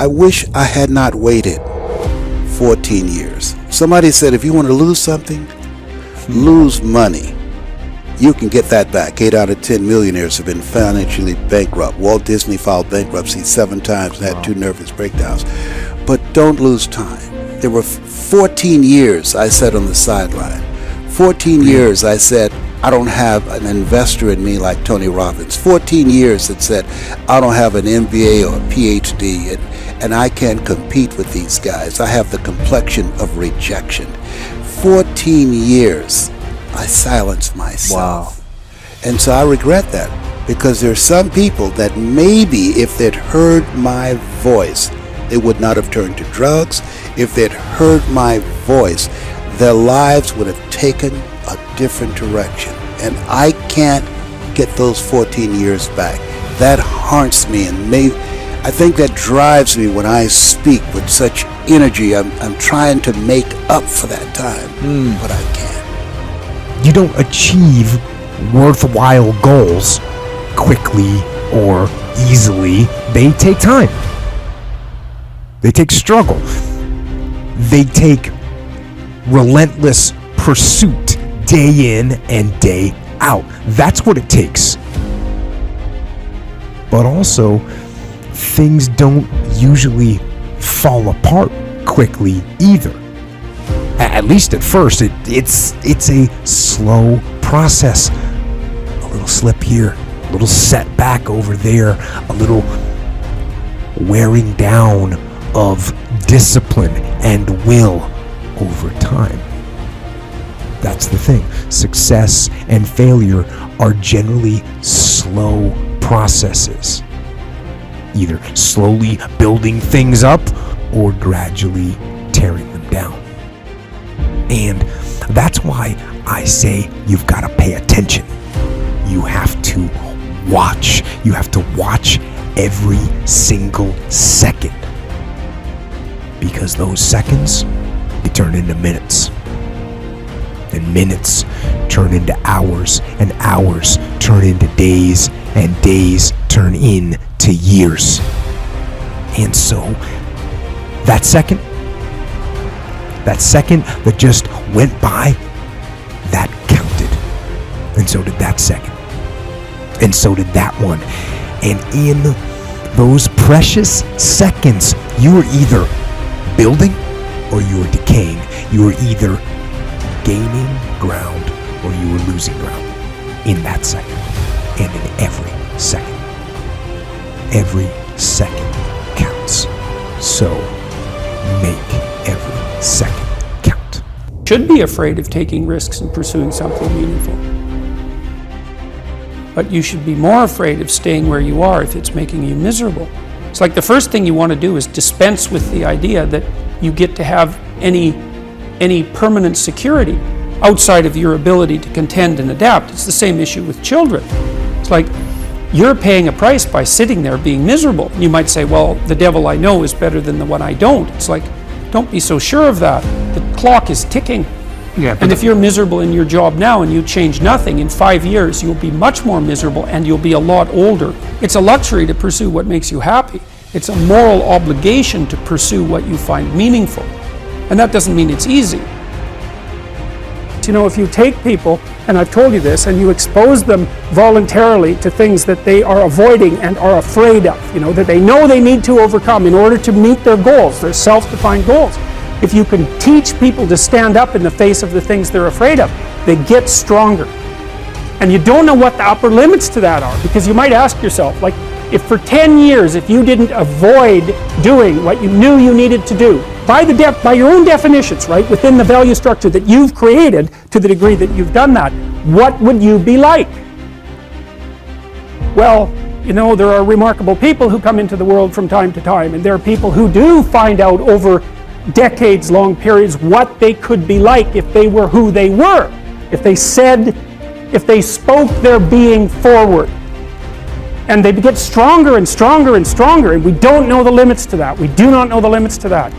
I wish I had not waited 14 years. Somebody said, if you want to lose something, lose money. You can get that back. 8 out of 10 millionaires have been financially bankrupt. Walt Disney filed bankruptcy 7 times and had 2 nervous breakdowns. But don't lose time. There were 14 years I sat on the sideline. 14 years I said, I don't have an investor in me like Tony Robbins. 14 years that said, I don't have an MBA or a PhD, and I can't compete with these guys. I have the complexion of rejection. 14 years I silenced myself. Wow. And so I regret that, because there's some people that maybe if they'd heard my voice, they would not have turned to drugs. If they'd heard my voice, their lives would have taken a different direction. And I can't get those 14 years back. That haunts me, and I think that drives me when I speak with such energy. I'm trying to make up for that time, but I can't. You don't achieve worthwhile goals quickly or easily. They take time. They take struggle. They take relentless pursuit day in and day out. That's what it takes. But also, things don't usually fall apart quickly either. At least at first, it's a slow process. A little slip here, a little setback over there, a little wearing down of discipline and will over time. That's the thing. Success and failure are generally slow processes. Either slowly building things up or gradually tearing them down. And that's why I say you've got to pay attention. You have to watch. You have to watch every single second. Because those seconds, they turn into minutes. And minutes turn into hours, and hours turn into days, and days turn into years. And so, that second that just went by, that counted. And so did that second. And so did that one. And in those precious seconds, you were either building or you were decaying. You were either gaining ground or you were losing ground in that second, and in every second. Every second counts. So make every second count. Should be afraid of taking risks and pursuing something meaningful. But you should be more afraid of staying where you are if it's making you miserable. It's like the first thing you want to do is dispense with the idea that you get to have any permanent security outside of your ability to contend and adapt. It's the same issue with children. It's like you're paying a price by sitting there being miserable. You might say, well, the devil I know is better than the one I don't. It's like, don't be so sure of that. The clock is ticking. Yeah, and if you're miserable in your job now and you change nothing, in 5 years you'll be much more miserable and you'll be a lot older. It's a luxury to pursue what makes you happy. It's a moral obligation to pursue what you find meaningful. And that doesn't mean it's easy. You know, if you take people, and I've told you this, and you expose them voluntarily to things that they are avoiding and are afraid of, you know, that they know they need to overcome in order to meet their goals, their self-defined goals. If you can teach people to stand up in the face of the things they're afraid of, they get stronger. And you don't know what the upper limits to that are, because you might ask yourself, like, if for 10 years, if you didn't avoid doing what you knew you needed to do, by your own definitions, right, within the value structure that you've created, to the degree that you've done that, what would you be like? Well, you know, there are remarkable people who come into the world from time to time, and there are people who do find out over decades-long periods what they could be like if they were who they were, if they spoke their being forward. And they get stronger and stronger and stronger, and we don't know the limits to that. We do not know the limits to that.